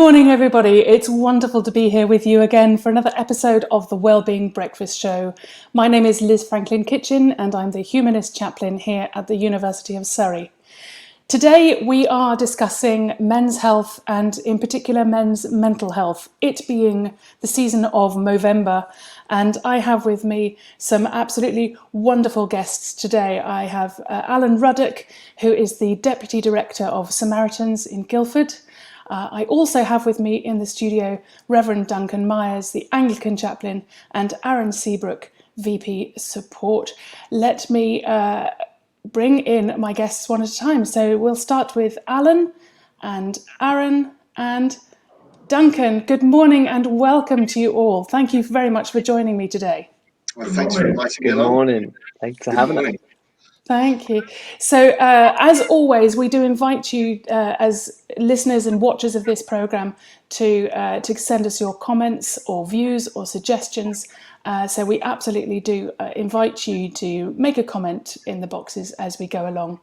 morning, everybody. It's wonderful to be here with you again for another episode of the Wellbeing Breakfast Show. My name is Liz Franklin-Kitchen and I'm the Humanist Chaplain here at the University of Surrey. Today we are discussing men's health and in particular men's mental health, it being the season of Movember. And I have with me some absolutely wonderful guests today. I have Allen Ruddock, who is the Deputy Director of Samaritans in Guildford. I also have with me in the studio Rev Duncan Myers, the Anglican Chaplain, and Aaron Seabrook, VP Support. Let me bring in my guests one at a time. So we'll start with Allen and Aaron and Duncan. Good morning and welcome to you all. Thank you very much for joining me today. Well, thanks for inviting me along. Good morning. Thanks for having us. Thank you. So, as always, we do invite you as listeners and watchers of this programme to send us your comments or views or suggestions. So we absolutely do invite you to make a comment in the boxes as we go along,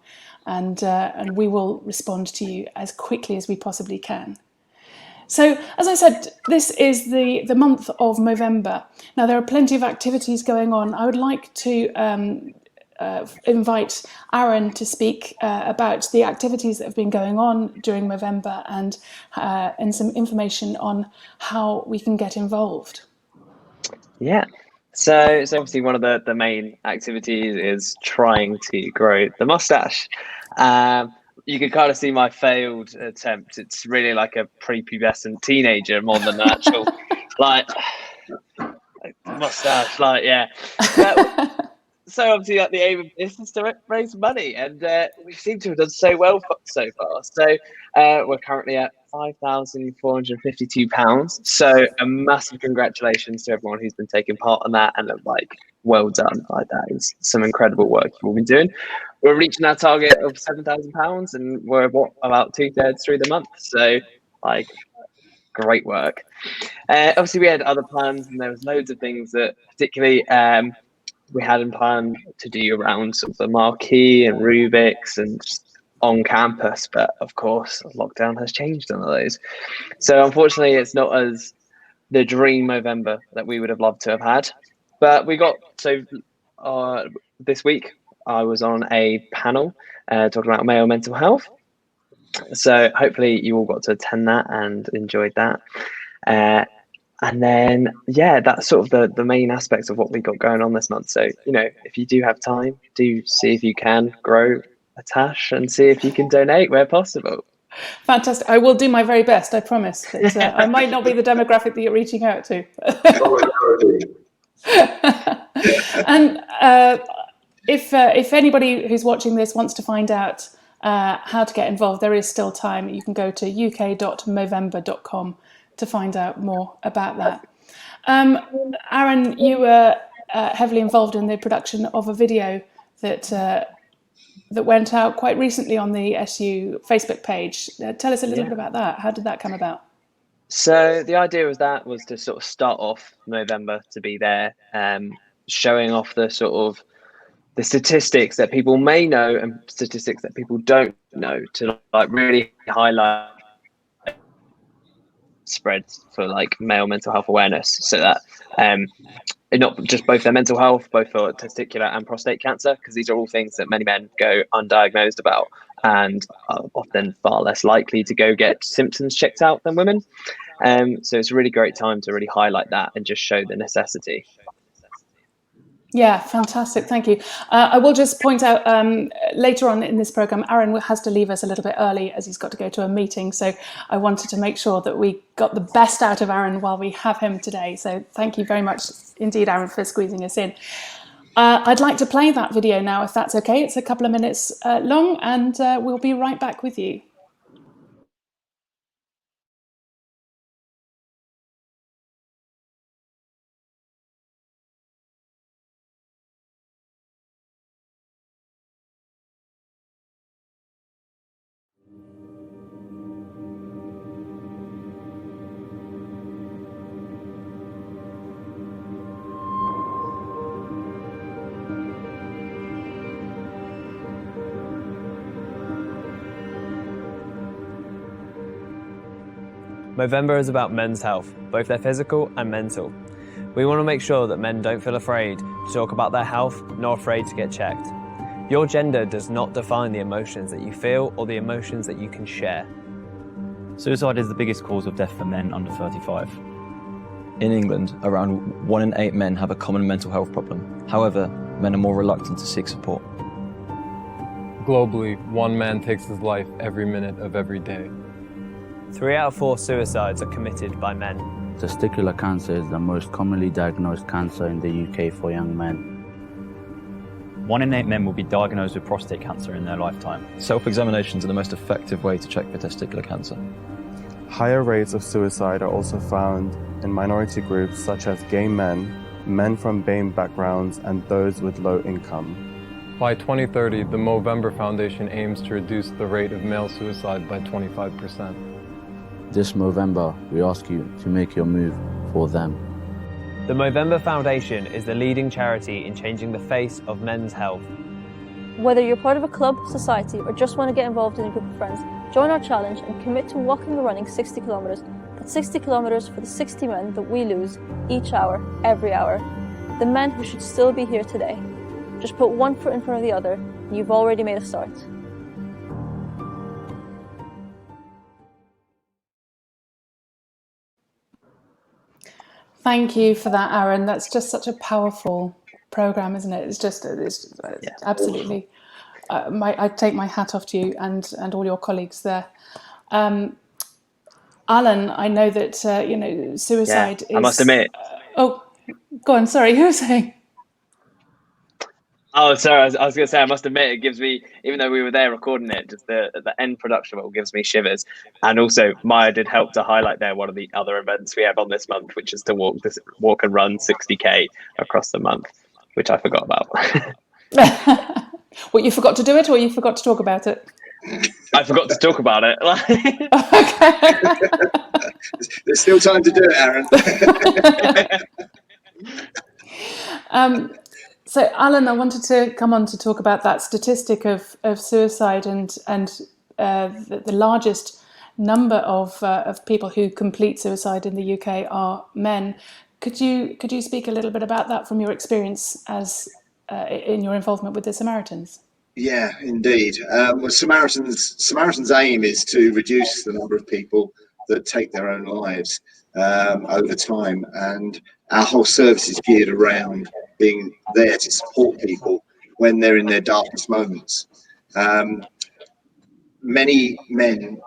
and we will respond to you as quickly as we possibly can. So, as I said, this is the month of Movember. Now, there are plenty of activities going on. I would like to invite Aaron to speak about the activities that have been going on during Movember and some information on how we can get involved. Yeah, so obviously one of the main activities is trying to grow the mustache. You can kind of see my failed attempt. It's really like a prepubescent teenager more than an actual like mustache. Like, yeah. So obviously, like, the aim of this is to raise money, and we seem to have done so well so far. So we're currently at £5,452. So a massive congratulations to everyone who's been taking part in that, and like, well done. Like, that is some incredible work you've all been doing. We're reaching our target of £7,000, and we're about 2/3 through the month. So, like, great work. Obviously, we had other plans, and there was loads of things that particularly we had in plan to do around sort of the marquee and Rubik's and on campus, but of course lockdown has changed some of those. So unfortunately it's not as the dream Movember that we would have loved to have had. But we got, so this week I was on a panel talking about male mental health. So hopefully you all got to attend that and enjoyed that. And then, yeah, that's sort of the main aspects of what we got going on this month. So, you know, if you do have time, do see if you can grow a tash and see if you can donate where possible. Fantastic. I will do my very best, I promise. But, I might not be the demographic that you're reaching out to. And if anybody who's watching this wants to find out how to get involved, there is still time. You can go to uk.movember.com to find out more about that. Aaron, you were heavily involved in the production of a video that went out quite recently on the SU Facebook page. Tell us a little bit about that. How did that come about? So the idea was to sort of start off Movember to be there, showing off the sort of the statistics that people may know and statistics that people don't know, to like really highlight spreads for like male mental health awareness, so that not just both their mental health, both for testicular and prostate cancer, because these are all things that many men go undiagnosed about and are often far less likely to go get symptoms checked out than women. So it's a really great time to really highlight that and just show the necessity. Yeah, fantastic. Thank you. I will just point out later on in this programme, Aaron has to leave us a little bit early as he's got to go to a meeting. So I wanted to make sure that we got the best out of Aaron while we have him today. So thank you very much indeed, Aaron, for squeezing us in. I'd like to play that video now, if that's okay. It's a couple of minutes long, and we'll be right back with you. Movember is about men's health, both their physical and mental. We want to make sure that men don't feel afraid to talk about their health, nor afraid to get checked. Your gender does not define the emotions that you feel or the emotions that you can share. Suicide is the biggest cause of death for men under 35. In England, around 1 in 8 men have a common mental health problem. However, men are more reluctant to seek support. Globally, 1 man takes his life every minute of every day. 3 out of 4 suicides are committed by men. Testicular cancer is the most commonly diagnosed cancer in the UK for young men. 1 in 8 men will be diagnosed with prostate cancer in their lifetime. Self-examinations are the most effective way to check for testicular cancer. Higher rates of suicide are also found in minority groups such as gay men, men from BAME backgrounds, and those with low income. By 2030, the Movember Foundation aims to reduce the rate of male suicide by 25%. This Movember, we ask you to make your move for them. The Movember Foundation is the leading charity in changing the face of men's health. Whether you're part of a club, society, or just want to get involved in a group of friends, join our challenge and commit to walking or running 60 kilometres. That's 60 kilometres for the 60 men that we lose each hour, every hour. The men who should still be here today. Just put one foot in front of the other, and you've already made a start. Thank you for that, Aaron. That's just such a powerful programme, isn't it? It's absolutely. I take my hat off to you and all your colleagues there. Alan, I know that suicide is. I must admit. Oh, go on. Sorry, who was saying? Oh, sorry. I was going to say, I must admit, it gives me, even though we were there recording it, just the end production of it gives me shivers. And also, Maya did help to highlight there one of the other events we have on this month, which is to walk and run 60k across the month, which I forgot about. What, you forgot to do it, or you forgot to talk about it? I forgot to talk about it. Okay. There's still time to do it, Aaron. So, Alan, I wanted to come on to talk about that statistic of suicide and the largest number of people who complete suicide in the UK are men. Could you speak a little bit about that from your experience as in your involvement with the Samaritans? Yeah, indeed. Well, Samaritans' aim is to reduce the number of people that take their own lives over time, and our whole service is geared around being there to support people when they're in their darkest moments. Many men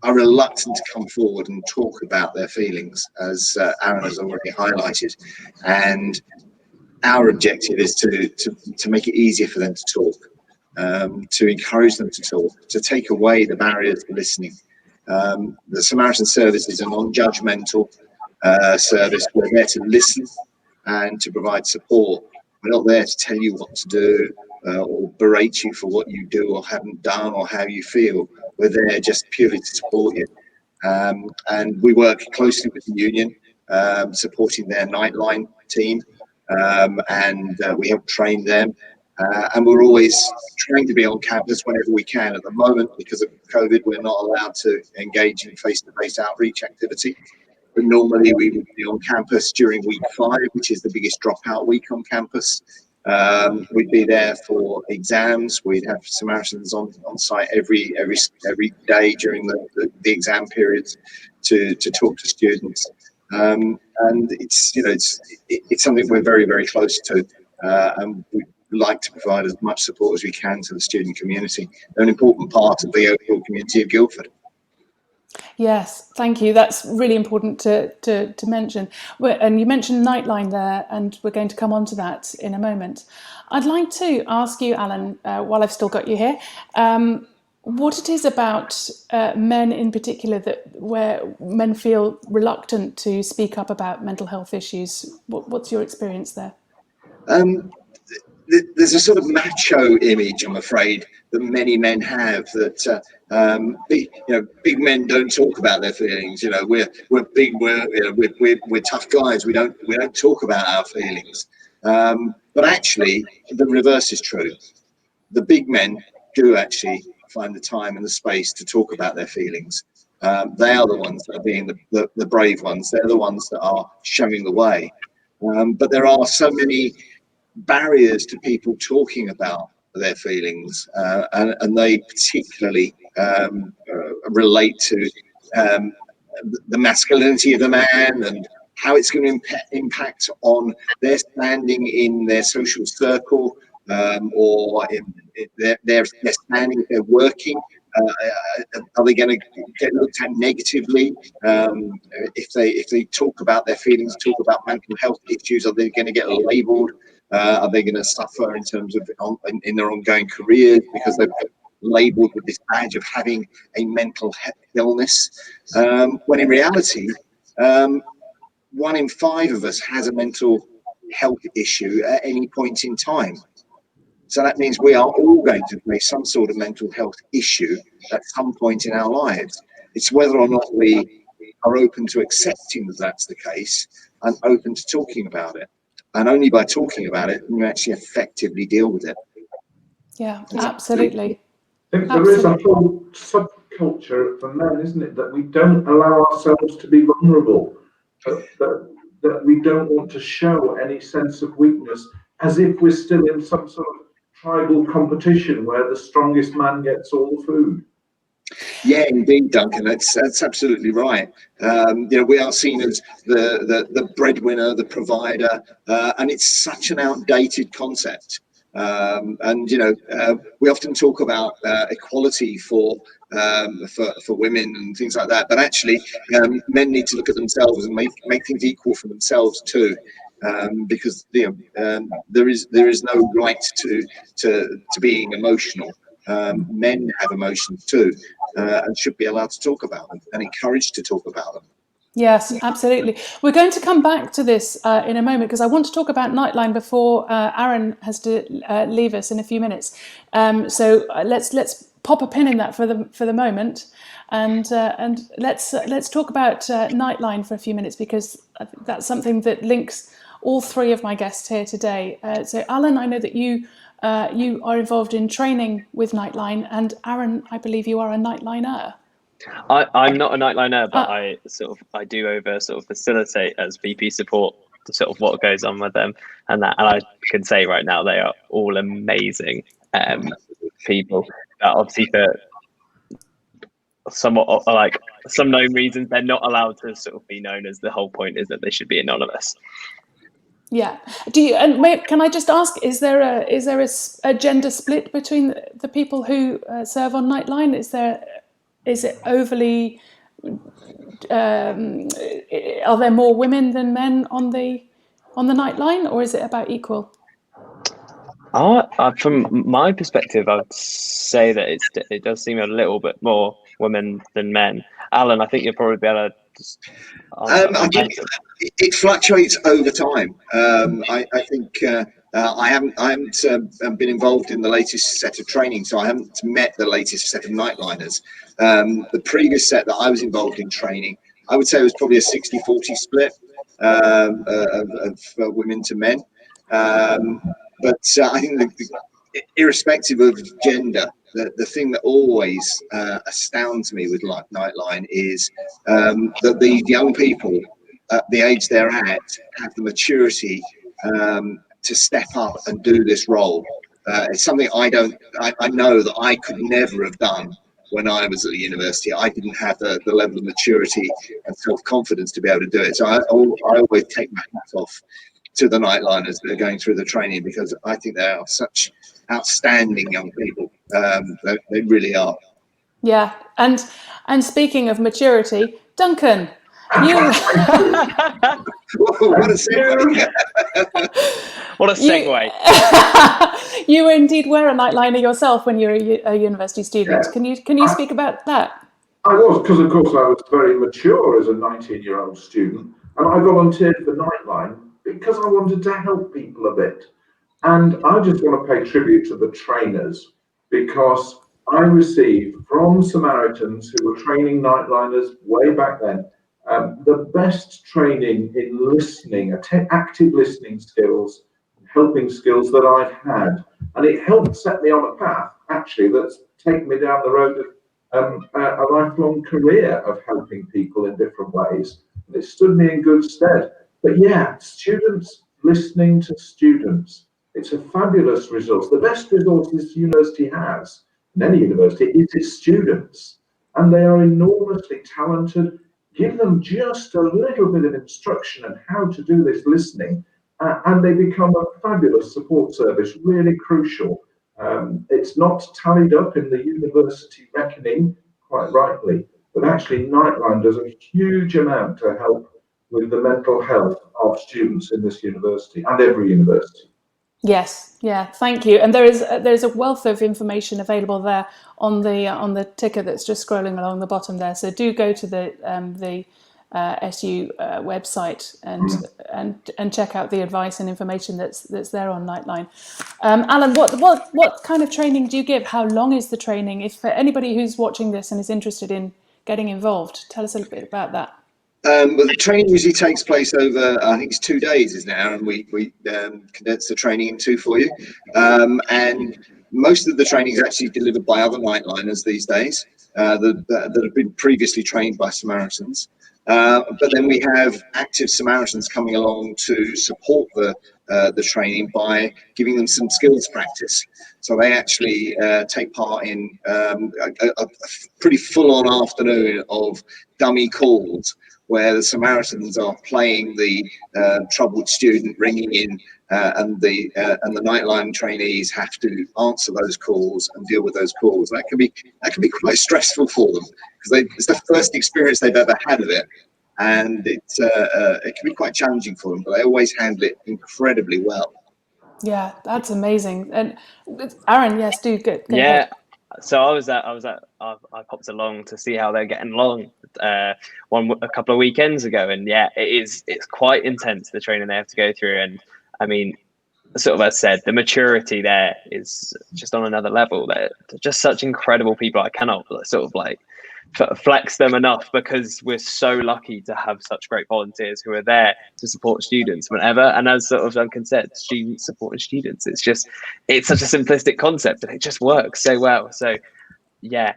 are reluctant to come forward and talk about their feelings, as Aaron has already highlighted, and our objective is to make it easier for them to talk, to encourage them to talk, to take away the barriers to listening. The Samaritan service is a non-judgmental service. We're there to listen and to provide support. We're not there to tell you what to do or berate you for what you do or haven't done or how you feel. We're there just purely to support you. And we work closely with the union, supporting their Nightline team, and we help train them. And we're always trying to be on campus whenever we can. At the moment, because of COVID, we're not allowed to engage in face-to-face outreach activity. But normally we would be on campus during week 5, which is the biggest dropout week on campus. We'd be there for exams. We'd have Samaritans on site every day during the exam periods to talk to students. And it's something we're very, very close to, and we like to provide as much support as we can to the student community. They're an important part of the overall community of Guildford. Yes, thank you. That's really important to mention. And you mentioned Nightline there, and we're going to come on to that in a moment. I'd like to ask you, Alan, while I've still got you here, what it is about men in particular where men feel reluctant to speak up about mental health issues. What's your experience there? There's a sort of macho image, I'm afraid, that many men have, that big men don't talk about their feelings. We're big, we're tough guys. We don't talk about our feelings. But actually, the reverse is true. The big men do actually find the time and the space to talk about their feelings. They are the ones that are being the brave ones. They're the ones that are showing the way. But there are so many barriers to people talking about their feelings, and they particularly relate to the masculinity of the man and how it's going to impact on their standing in their social circle, or in their standing if they're working. Are they going to get looked at negatively if they talk about their feelings, talk about mental health issues? Are they going to get labelled? Are they going to suffer in terms of in their ongoing careers because they've been labelled with this badge of having a mental illness? When in reality, 1 in 5 of us has a mental health issue at any point in time. So that means we are all going to face some sort of mental health issue at some point in our lives. It's whether or not we are open to accepting that that's the case and open to talking about it. And only by talking about it can you actually effectively deal with it. Yeah, absolutely. I think there is a whole subculture for men, isn't it, that we don't allow ourselves to be vulnerable, that we don't want to show any sense of weakness, as if we're still in some sort of tribal competition where the strongest man gets all the food. Yeah, indeed, Duncan. That's absolutely right. We are seen as the breadwinner, the provider, and it's such an outdated concept. We often talk about equality for women and things like that, but actually, men need to look at themselves and make things equal for themselves too. Because there is no right to being emotional. Men have emotions too, and should be allowed to talk about them and encouraged to talk about them. Yes, absolutely. We're going to come back to this in a moment because I want to talk about Nightline before Aaron has to leave us in a few minutes. So let's pop a pin in that for the moment, and let's talk about Nightline for a few minutes because I think that's something that links all 3 of my guests here today. So Alan, I know that you are involved in training with Nightline, and Aaron, I believe you are a Nightliner. I'm not a Nightliner, but I do facilitate as VP support to sort of what goes on with them and that. And I can say right now they are all amazing people. Obviously, for somewhat like some known reasons, they're not allowed to sort of be known, as the whole point is that they should be anonymous. Yeah. Can I just ask? Is there a gender split between the people who serve on Nightline? Is it overly? Are there more women than men on the Nightline, or is it about equal? From my perspective, I would say that it does seem a little bit more women than men. Alan, I think you'll probably be able to just it fluctuates over time. I think I haven't been involved in the latest set of training, so I haven't met the latest set of Nightliners. The previous set that I was involved in training, I would say it was probably a 60-40 split of women to men. But I think irrespective of gender, the thing that always astounds me with Nightline is that these young people, at the age they're at, have the maturity to step up and do this role. It's something I know that I could never have done when I was at the university. I didn't have the level of maturity and self-confidence to be able to do it. So I always take my hat off to the Nightliners that are going through the training, because I think they are such outstanding young people. They really are. Yeah, and speaking of maturity, Duncan, you. What a segue! What a segue! You indeed were a Nightliner yourself when you were a university student. Yeah. Can you speak about that? I was, because of course I was very mature as a 19-year-old student, and I volunteered for Nightline because I wanted to help people a bit. And I just want to pay tribute to the trainers, because I received from Samaritans who were training Nightliners way back then, the best training in listening, active listening skills, helping skills that I've had. And it helped set me on a path, actually, that's taken me down the road of a lifelong career of helping people in different ways. And it stood me in good stead. But yeah, students listening to students, it's a fabulous resource. The best resource this university has, in any university, is its students. And they are enormously talented. Give them just a little bit of instruction on how to do this listening, and they become a fabulous support service, really crucial. It's not tallied up in the university reckoning, quite rightly, but actually Nightline does a huge amount to help with the mental health of students in this university and every university. Yes, yeah, thank you. And there's a wealth of information available there on the ticker that's just scrolling along the bottom there. So do go to the SU website and check out the advice and information that's there on Nightline. Alan, what kind of training do you give? How long is the training? If anybody who's watching this and is interested in getting involved, tell us a little bit about that. Well, the training usually takes place over, I think it's 2 days, isn't it, Aaron? We condense the training in 2 for you. And most of the training is actually delivered by other Nightliners these days that have been previously trained by Samaritans. But then we have active Samaritans coming along to support the training by giving them some skills practice. So they actually take part in a pretty full-on afternoon of dummy calls, where the Samaritans are playing the troubled student ringing in, and the Nightline trainees have to answer those calls and deal with those calls. That can be quite stressful for them, because it's the first experience they've ever had of it, and it can be quite challenging for them. But they always handle it incredibly well. Yeah, that's amazing. And Aaron, yes, do go Yeah. ahead. So I popped along to see how they're getting along a couple of weekends ago, and yeah, it's quite intense, the training they have to go through. And I mean, sort of as said, the maturity there is just on another level. They're just such incredible people. I cannot sort of like flex them enough, because we're so lucky to have such great volunteers who are there to support students whenever. And as sort of Duncan said, students supporting students, it's such a simplistic concept, and it just works so well. So yeah,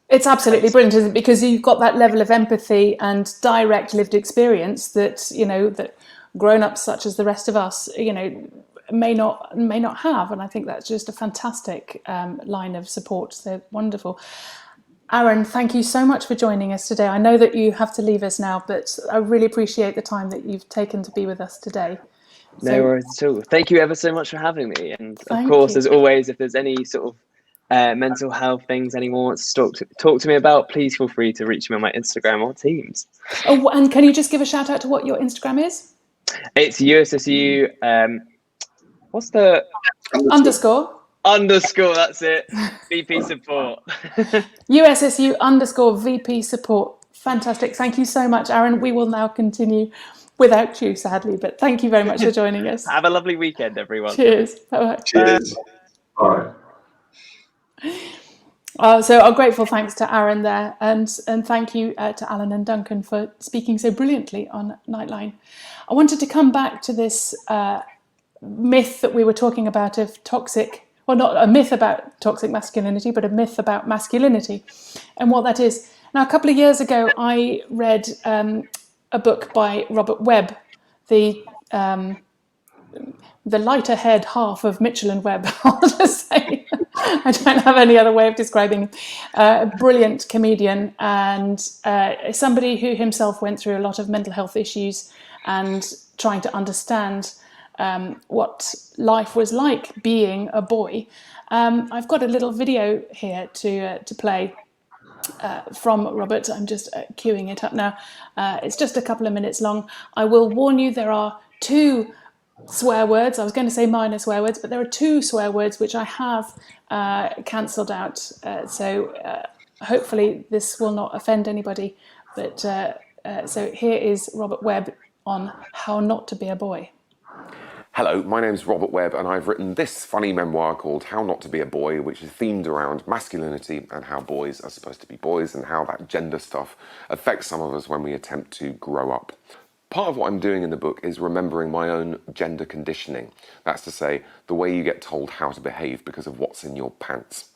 it's absolutely brilliant, isn't it? Because you've got that level of empathy and direct lived experience that that grown-ups such as the rest of us may not have. And I think that's just a fantastic line of support. So wonderful. Aaron, thank you so much for joining us today. I know that you have to leave us now, but I really appreciate the time that you've taken to be with us today. No worries at all. Thank you ever so much for having me. And of Thank course, you. as always, if there's any sort of mental health things anyone wants to talk to me about, please feel free to reach me on my Instagram or Teams. Oh, and can you just give a shout out to what your Instagram is? It's USSU. What's the underscore? That's it. VP support. USSU_VP support. Fantastic. Thank you so much, Aaron. We will now continue without you, sadly, but thank you very much for joining us. Have a lovely weekend, everyone. Cheers. Bye-bye. Cheers. Bye. So our grateful thanks to Aaron there, and thank you to Alan and Duncan for speaking so brilliantly on Nightline. I wanted to come back to this myth that we were talking about of toxic, well, not a myth about toxic masculinity, but a myth about masculinity and what that is. Now, a couple of years ago, I read a book by Robert Webb, the lighter haired half of Mitchell and Webb, I'll just say. I don't have any other way of describing him. A brilliant comedian, and somebody who himself went through a lot of mental health issues and trying to understand what life was like being a boy. I've got a little video here to play from Robert. I'm just queuing it up now. It's just a couple of minutes long. I will warn you, there are 2 swear words. I was going to say minor swear words, but there are 2 swear words which I have cancelled out. So hopefully this will not offend anybody. But so here is Robert Webb on how not to be a boy. Hello, my name's Robert Webb, and I've written this funny memoir called How Not to Be a Boy, which is themed around masculinity and how boys are supposed to be boys and how that gender stuff affects some of us when we attempt to grow up. Part of what I'm doing in the book is remembering my own gender conditioning. That's to say, the way you get told how to behave because of what's in your pants.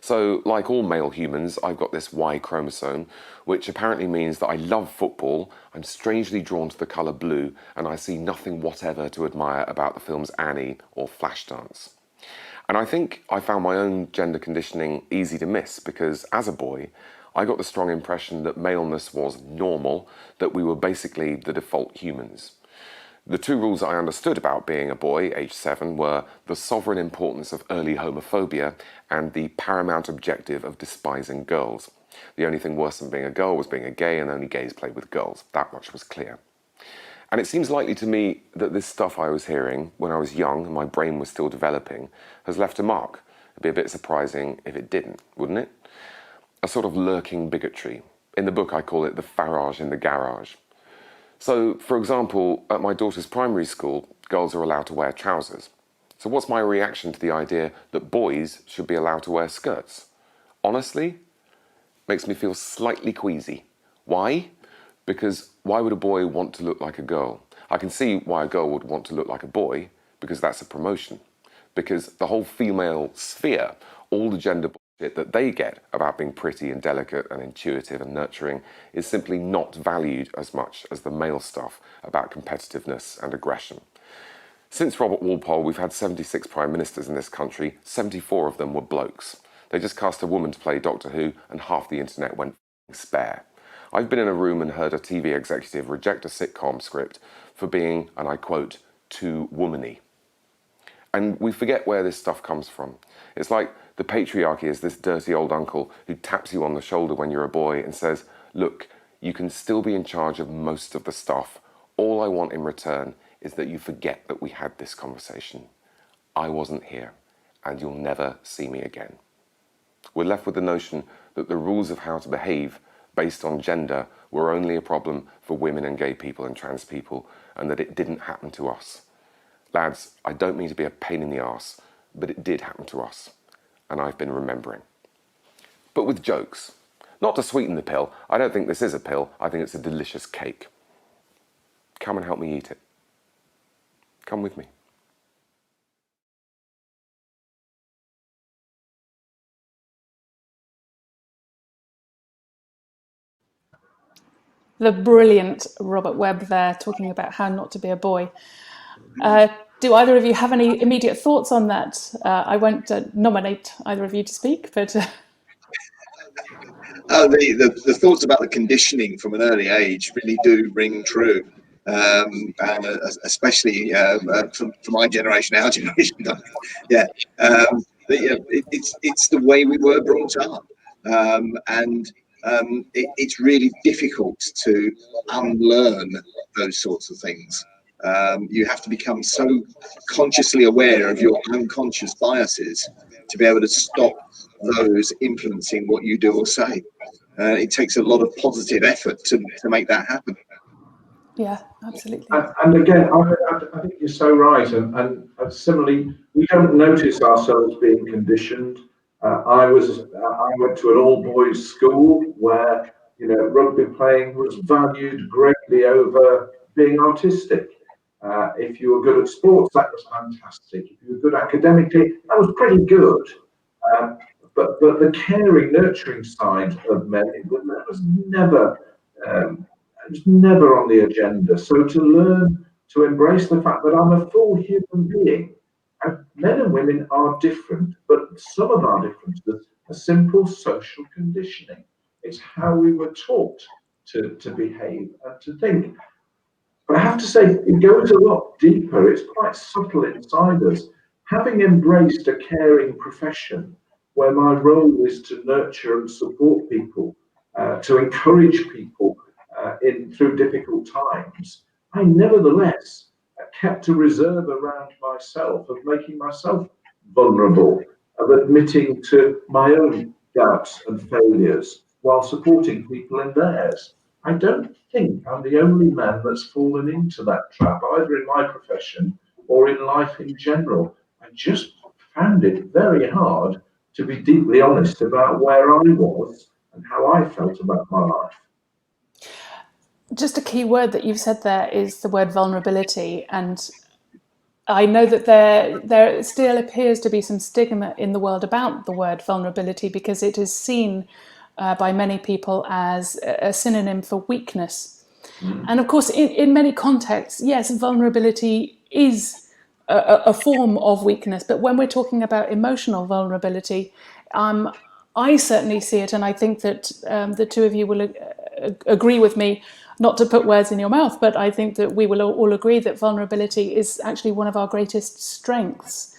So, like all male humans, I've got this Y chromosome, which apparently means that I love football, I'm strangely drawn to the colour blue, and I see nothing whatever to admire about the films Annie or Flashdance. And I think I found my own gender conditioning easy to miss because, as a boy, I got the strong impression that maleness was normal, that we were basically the default humans. The two rules I understood about being a boy, age 7, were the sovereign importance of early homophobia and the paramount objective of despising girls. The only thing worse than being a girl was being a gay, and only gays played with girls. That much was clear. And it seems likely to me that this stuff I was hearing when I was young and my brain was still developing has left a mark. It'd be a bit surprising if it didn't, wouldn't it? A sort of lurking bigotry. In the book I call it the Farage in the garage. So, for example, at my daughter's primary school, girls are allowed to wear trousers. So what's my reaction to the idea that boys should be allowed to wear skirts? Honestly, makes me feel slightly queasy. Why? Because why would a boy want to look like a girl? I can see why a girl would want to look like a boy, because that's a promotion. Because the whole female sphere, all the gender bullshit that they get about being pretty and delicate and intuitive and nurturing is simply not valued as much as the male stuff about competitiveness and aggression. Since Robert Walpole, we've had 76 prime ministers in this country, 74 of them were blokes. They just cast a woman to play Doctor Who and half the internet went spare. I've been in a room and heard a TV executive reject a sitcom script for being, and I quote, too womany. And we forget where this stuff comes from. It's like the patriarchy is this dirty old uncle who taps you on the shoulder when you're a boy and says, look, you can still be in charge of most of the stuff. All I want in return is that you forget that we had this conversation. I wasn't here, and you'll never see me again. We're left with the notion that the rules of how to behave based on gender were only a problem for women and gay people and trans people, and that it didn't happen to us. Lads, I don't mean to be a pain in the arse, but it did happen to us, and I've been remembering. But with jokes. Not to sweeten the pill, I don't think this is a pill, I think it's a delicious cake. Come and help me eat it. Come with me. The brilliant Robert Webb there talking about how not to be a boy. Do either of you have any immediate thoughts on that? I won't nominate either of you to speak, but... The thoughts about the conditioning from an early age really do ring true, and especially for my generation, our generation. It's the way we were brought up, and it's really difficult to unlearn those sorts of things. You have to become so consciously aware of your unconscious biases to be able to stop those influencing what you do or say. It takes a lot of positive effort to make that happen. Yeah, absolutely. And again, I think you're so right. And similarly, we don't notice ourselves being conditioned. I went to an all-boys school where rugby playing was valued greatly over being artistic. If you were good at sports, that was fantastic. If you were good academically, that was pretty good. But the caring, nurturing side of men, that was never on the agenda. So to learn to embrace the fact that I'm a full human being, and men and women are different, but some of our differences are simple social conditioning. It's how we were taught to behave and to think. But I have to say, it goes a lot deeper. It's quite subtle inside us. Having embraced a caring profession, where my role is to nurture and support people, to encourage people through difficult times, I nevertheless kept a reserve around myself of making myself vulnerable, of admitting to my own doubts and failures while supporting people in theirs. I don't think I'm the only man that's fallen into that trap, either in my profession or in life in general. I just found it very hard to be deeply honest about where I was and how I felt about my life. Just a key word that you've said there is the word vulnerability. And I know that there still appears to be some stigma in the world about the word vulnerability, because it is seen by many people as a synonym for weakness. And of course, in many contexts, yes, vulnerability is a form of weakness. But when we're talking about emotional vulnerability, I certainly see it, and I think that the two of you will agree with me, not to put words in your mouth, but I think that we will all agree that vulnerability is actually one of our greatest strengths.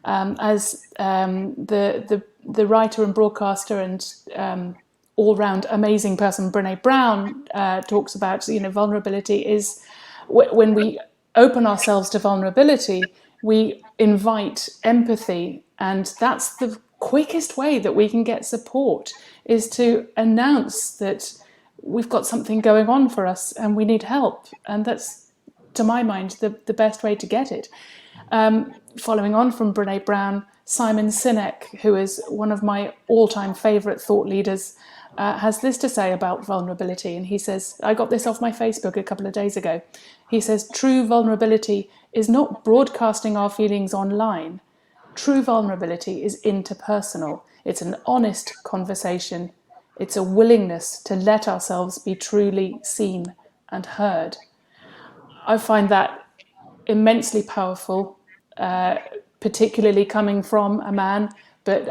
As the writer and broadcaster and all-round amazing person Brené Brown talks about, vulnerability is when we open ourselves to vulnerability, we invite empathy, and that's the quickest way that we can get support, is to announce that we've got something going on for us and we need help. And that's, to my mind, the best way to get it. Following on from Brené Brown, Simon Sinek, who is one of my all-time favourite thought leaders, has this to say about vulnerability. And he says, I got this off my Facebook a couple of days ago. He says, true vulnerability is not broadcasting our feelings online. True vulnerability is interpersonal. It's an honest conversation. It's a willingness to let ourselves be truly seen and heard. I find that immensely powerful, particularly coming from a man. But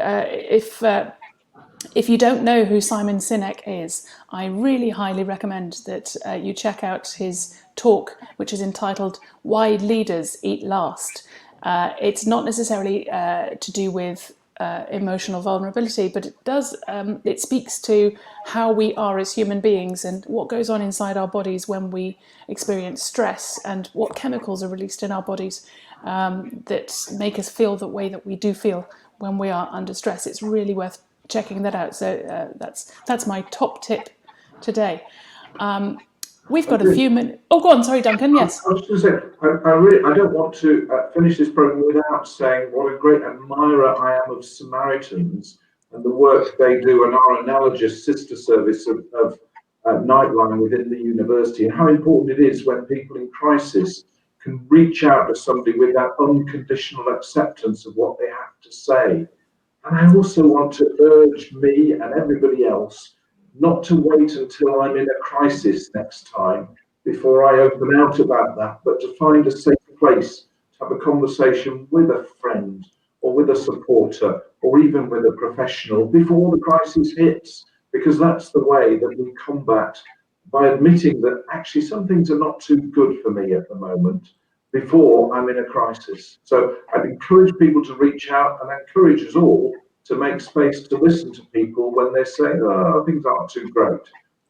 if you don't know who Simon Sinek is, I really highly recommend that you check out his talk, which is entitled Why Leaders Eat Last. It's not necessarily to do with emotional vulnerability, but it speaks to how we are as human beings and what goes on inside our bodies when we experience stress, and what chemicals are released in our bodies that make us feel the way that we do feel when we are under stress. It's really worth checking that out. So that's my top tip today. We've got a few minutes. Oh, go on. Sorry, Duncan. Yes. I was going to say, I don't want to finish this program without saying what a great admirer I am of Samaritans and the work they do, and our analogous sister service of Nightline within the university, and how important it is when people in crisis can reach out to somebody with that unconditional acceptance of what they have to say. And I also want to urge me and everybody else not to wait until I'm in a crisis next time before I open out about that, but to find a safe place to have a conversation with a friend or with a supporter or even with a professional before the crisis hits, because that's the way that we combat, by admitting that actually some things are not too good for me at the moment before I'm in a crisis. So I'd encourage people to reach out, and encourage us all to make space to listen to people when they say, oh, things aren't too great,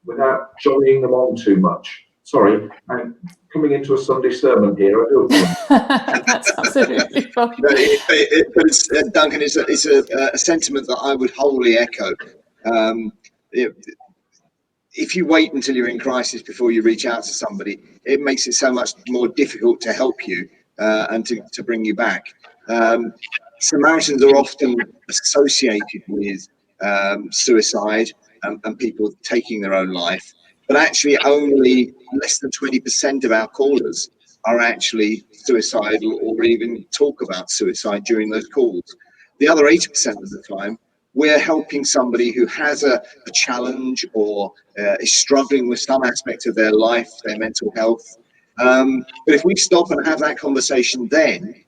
without joining them on too much. Sorry, I'm coming into a Sunday sermon here. I do apologize. That's absolutely fine. But Duncan, it's a sentiment that I would wholly echo. If you wait until you're in crisis before you reach out to somebody, it makes it so much more difficult to help you and to bring you back. Samaritans are often associated with suicide and people taking their own life, but actually only less than 20% of our callers are actually suicidal or even talk about suicide during those calls. The other 80% of the time, we're helping somebody who has a challenge or is struggling with some aspect of their life, their mental health. But if we stop and have that conversation then,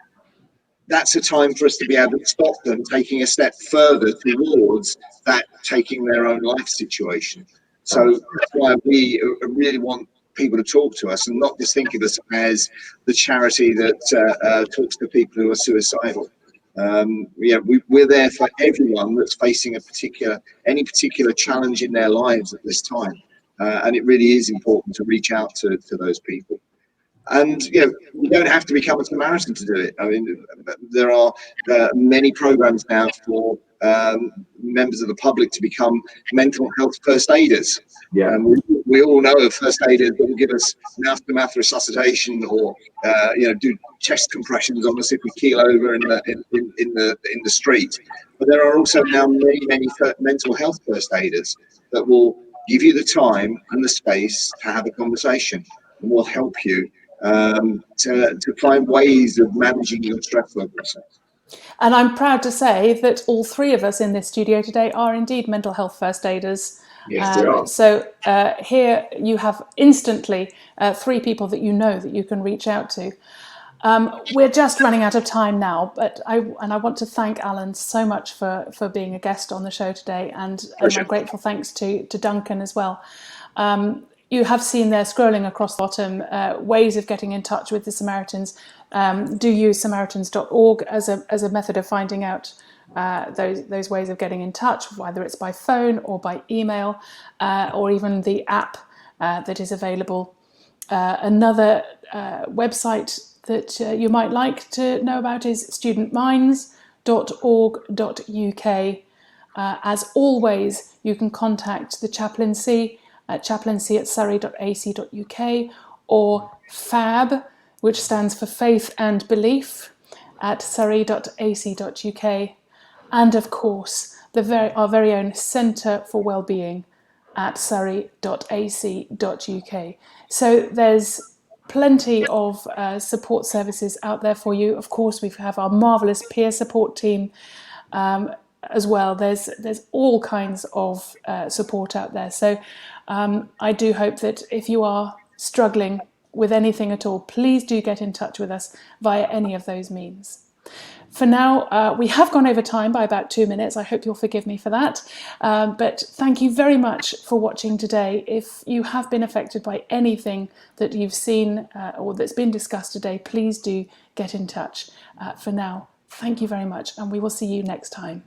that's a time for us to be able to stop them taking a step further towards that taking their own life situation. So that's why we really want people to talk to us and not just think of us as the charity that talks to people who are suicidal. We're there for everyone that's facing any particular challenge in their lives at this time. And it really is important to reach out to those people. And you don't have to become a Samaritan to do it. I mean, there are many programs now for members of the public to become mental health first aiders. Yeah, we all know of first aiders that will give us mouth-to-mouth resuscitation or do chest compressions on us if we keel over in the street. But there are also now many mental health first aiders that will give you the time and the space to have a conversation and will help you to find ways of managing your stress levels. And I'm proud to say that all three of us in this studio today are indeed mental health first aiders. Yes, they are. So here you have instantly three people that you know that you can reach out to. We're just running out of time now, but I want to thank Alan so much for being a guest on the show today, and my grateful thanks to Duncan as well. You have seen there scrolling across the bottom ways of getting in touch with the Samaritans. Do use Samaritans.org as a method of finding out those ways of getting in touch, whether it's by phone or by email, or even the app that is available. Another website that you might like to know about is studentminds.org.uk. As always, you can contact the chaplaincy at chaplaincy@surrey.ac.uk, or FAB, which stands for Faith and Belief, at surrey.ac.uk, and of course our very own Centre for Wellbeing at surrey.ac.uk. So there's plenty of support services out there for you. Of course, we have our marvellous peer support team as well. There's all kinds of support out there. So I do hope that if you are struggling with anything at all, please do get in touch with us via any of those means. For now, we have gone over time by about 2 minutes. I hope you'll forgive me for that. But thank you very much for watching today. If you have been affected by anything that you've seen or that's been discussed today, please do get in touch. For now, thank you very much, and we will see you next time.